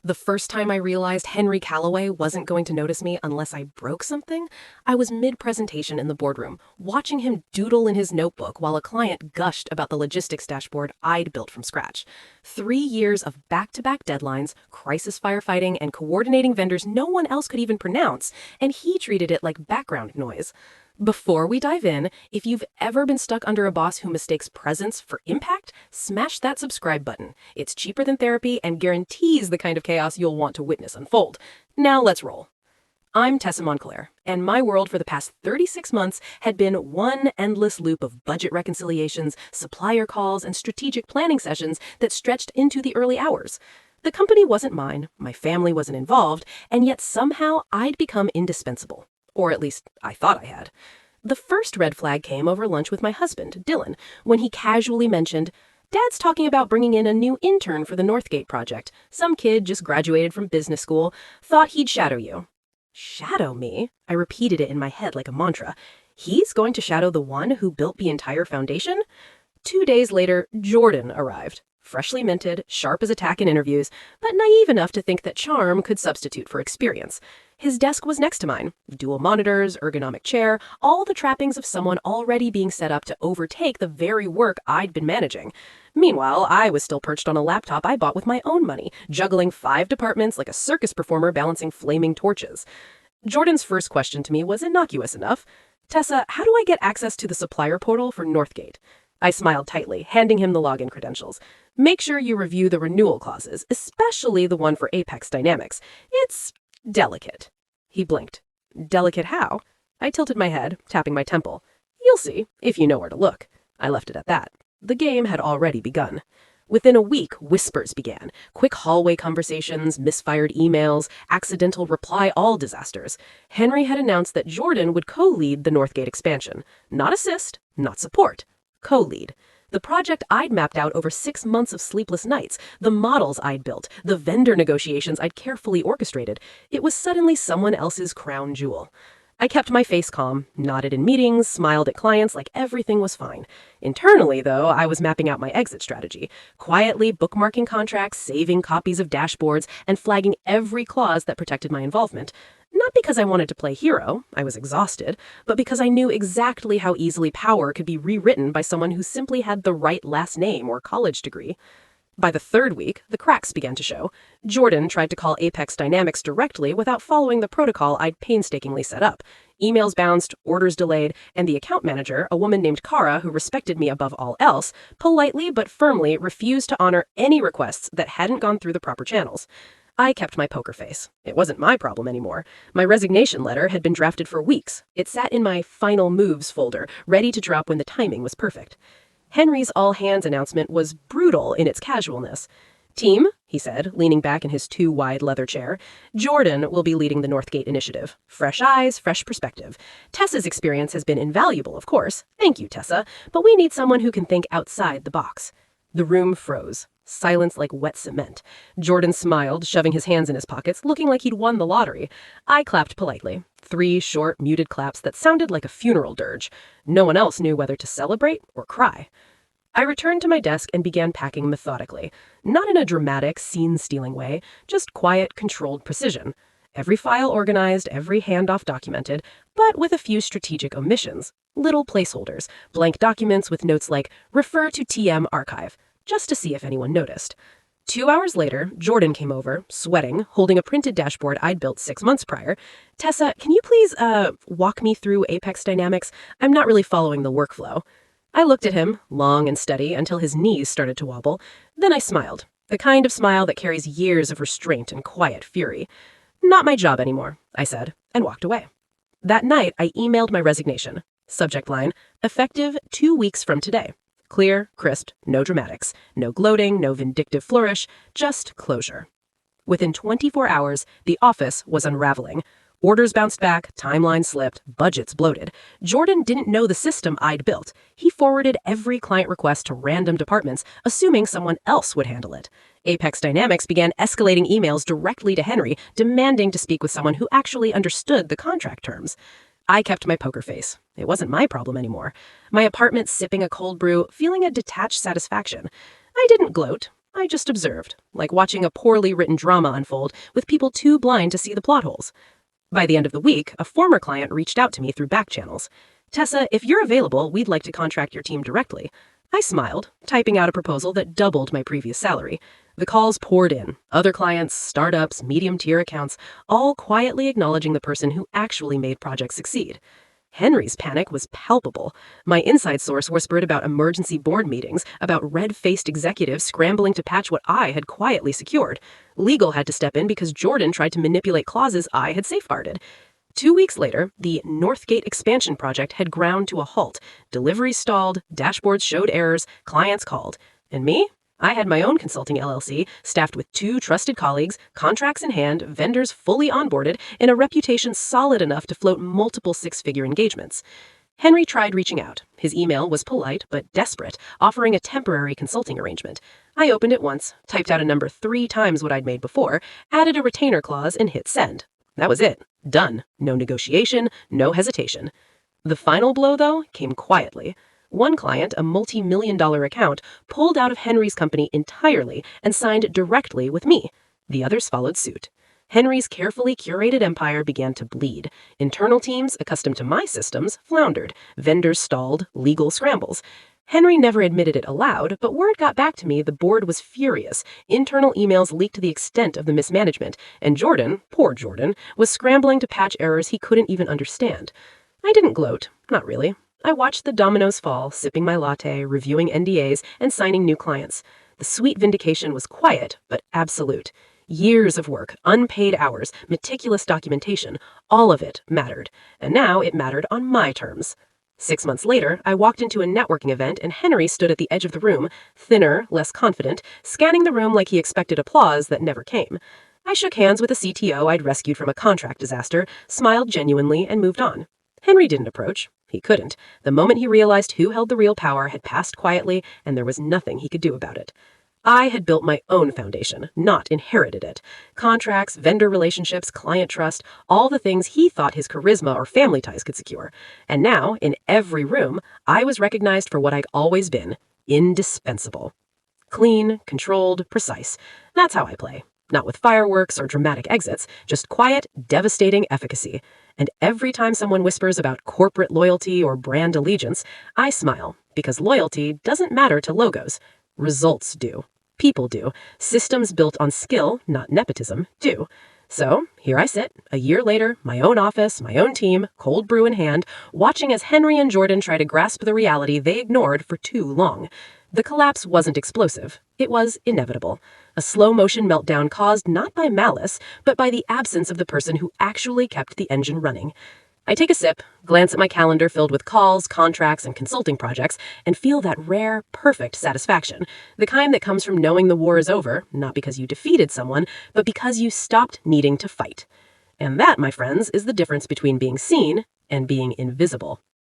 The first time I realized Henry Calloway wasn't going to notice me unless I broke something, I was mid-presentation in the boardroom, watching him doodle in his notebook while a client gushed about the logistics dashboard I'd built from scratch. 3 years of back-to-back deadlines, crisis firefighting, and coordinating vendors no one else could even pronounce, and he treated it like background noise. Before we dive in, if you've ever been stuck under a boss who mistakes presence for impact, smash that subscribe button. It's cheaper than therapy and guarantees the kind of chaos you'll want to witness unfold. Now let's roll. I'm Tessa Montclair, and my world for the past 36 months had been one endless loop of budget reconciliations, supplier calls, and strategic planning sessions that stretched into the early hours. The company wasn't mine, my family wasn't involved, and yet somehow I'd become indispensable. Or at least I thought I had. The first red flag came over lunch with my husband, Dylan, when he casually mentioned, "Dad's talking about bringing in a new intern for the Northgate project. Some kid just graduated from business school. Thought he'd shadow you." Shadow me? I repeated it in my head like a mantra. He's going to shadow the one who built the entire foundation? 2 days later, Jordan arrived. Freshly minted, sharp as a tack in interviews, but naive enough to think that charm could substitute for experience. His desk was next to mine. Dual monitors, ergonomic chair, all the trappings of someone already being set up to overtake the very work I'd been managing. Meanwhile, I was still perched on a laptop I bought with my own money, juggling 5 departments like a circus performer balancing flaming torches. Jordan's first question to me was innocuous enough. "Tessa, how do I get access to the supplier portal for Northgate?" I smiled tightly, handing him the login credentials. "Make sure you review the renewal clauses, especially the one for Apex Dynamics. It's delicate." He blinked. "Delicate how?" I tilted my head, tapping my temple. "You'll see, if you know where to look." I left it at that. The game had already begun. Within a week, whispers began. Quick hallway conversations, misfired emails, accidental reply all disasters. Henry had announced that Jordan would co-lead the Northgate expansion. Not assist, not support. Co-lead. The project I'd mapped out over 6 months of sleepless nights, the models I'd built, the vendor negotiations I'd carefully orchestrated. It was suddenly someone else's crown jewel. I kept my face calm, nodded in meetings, smiled at clients like everything was fine. Internally, though, I was mapping out my exit strategy, quietly bookmarking contracts, saving copies of dashboards, and flagging every clause that protected my involvement. Not because I wanted to play hero, I was exhausted, but because I knew exactly how easily power could be rewritten by someone who simply had the right last name or college degree. By the 3rd week, the cracks began to show. Jordan tried to call Apex Dynamics directly without following the protocol I'd painstakingly set up. Emails bounced, orders delayed, and the account manager, a woman named Kara who respected me above all else, politely but firmly refused to honor any requests that hadn't gone through the proper channels. I kept my poker face. It wasn't my problem anymore. My resignation letter had been drafted for weeks. It sat in my final moves folder, ready to drop when the timing was perfect. Henry's all-hands announcement was brutal in its casualness. "Team," he said, leaning back in his too wide leather chair, "Jordan will be leading the Northgate initiative. Fresh eyes, fresh perspective. Tessa's experience has been invaluable, of course. Thank you, Tessa. But we need someone who can think outside the box." The room froze. Silence like wet cement. Jordan smiled, shoving his hands in his pockets, looking like he'd won the lottery. I clapped politely. 3 short, muted claps that sounded like a funeral dirge. No one else knew whether to celebrate or cry. I returned to my desk and began packing methodically. Not in a dramatic, scene-stealing way, just quiet, controlled precision. Every file organized, every handoff documented, but with a few strategic omissions. Little placeholders, blank documents with notes like, "Refer to TM archive," just to see if anyone noticed. 2 hours later, Jordan came over, sweating, holding a printed dashboard I'd built 6 months prior. "Tessa, can you please, walk me through Apex Dynamics? I'm not really following the workflow." I looked at him, long and steady, until his knees started to wobble. Then I smiled, the kind of smile that carries years of restraint and quiet fury. "Not my job anymore," I said, and walked away. That night, I emailed my resignation. Subject line, "Effective 2 weeks from today." Clear, crisp, no dramatics, no gloating, no vindictive flourish, just closure. Within 24 hours, the office was unraveling. Orders bounced back, timelines slipped, budgets bloated. Jordan didn't know the system I'd built. He forwarded every client request to random departments, assuming someone else would handle it. Apex Dynamics began escalating emails directly to Henry, demanding to speak with someone who actually understood the contract terms. I kept my poker face. It wasn't my problem anymore. My apartment sipping a cold brew, feeling a detached satisfaction. I didn't gloat. I just observed, like watching a poorly written drama unfold with people too blind to see the plot holes. By the end of the week, a former client reached out to me through back channels. "Tessa, if you're available, we'd like to contract your team directly." I smiled, typing out a proposal that doubled my previous salary. The calls poured in. Other clients, startups, medium-tier accounts, all quietly acknowledging the person who actually made projects succeed. Henry's panic was palpable. My inside source whispered about emergency board meetings, about red-faced executives scrambling to patch what I had quietly secured. Legal had to step in because Jordan tried to manipulate clauses I had safeguarded. 2 weeks later, the Northgate expansion project had ground to a halt. Deliveries stalled, dashboards showed errors, clients called. And me? I had my own consulting LLC, staffed with 2 trusted colleagues, contracts in hand, vendors fully onboarded, and a reputation solid enough to float multiple 6-figure engagements. Henry tried reaching out. His email was polite but desperate, offering a temporary consulting arrangement. I opened it once, typed out a number 3 times what I'd made before, added a retainer clause, and hit send. That was it. Done. No negotiation, no hesitation. The final blow, though, came quietly. One client, a multi-million-dollar account, pulled out of Henry's company entirely and signed directly with me. The others followed suit. Henry's carefully curated empire began to bleed. Internal teams, accustomed to my systems, floundered. Vendors stalled, legal scrambles. Henry never admitted it aloud, but word got back to me the board was furious. Internal emails leaked the extent of the mismanagement, and Jordan, poor Jordan, was scrambling to patch errors he couldn't even understand. I didn't gloat, not really. I watched the dominoes fall, sipping my latte, reviewing NDAs, and signing new clients. The sweet vindication was quiet, but absolute. Years of work, unpaid hours, meticulous documentation, all of it mattered. And now it mattered on my terms. 6 months later, I walked into a networking event and Henry stood at the edge of the room, thinner, less confident, scanning the room like he expected applause that never came. I shook hands with a CTO I'd rescued from a contract disaster, smiled genuinely, and moved on. Henry didn't approach. He couldn't. The moment he realized who held the real power had passed quietly, and there was nothing he could do about it. I had built my own foundation, not inherited it. Contracts, vendor relationships, client trust, all the things he thought his charisma or family ties could secure. And now, in every room, I was recognized for what I'd always been: indispensable. Clean, controlled, precise. That's how I play. Not with fireworks or dramatic exits, just quiet, devastating efficacy. And every time someone whispers about corporate loyalty or brand allegiance, I smile, because loyalty doesn't matter to logos. Results do. People do. Systems built on skill, not nepotism, do. So, here I sit, a year later, my own office, my own team, cold brew in hand, watching as Henry and Jordan try to grasp the reality they ignored for too long. The collapse wasn't explosive. It was inevitable. A slow-motion meltdown caused not by malice, but by the absence of the person who actually kept the engine running. I take a sip, glance at my calendar filled with calls, contracts, and consulting projects, and feel that rare, perfect satisfaction, the kind that comes from knowing the war is over, not because you defeated someone, but because you stopped needing to fight. And that, my friends, is the difference between being seen and being invisible.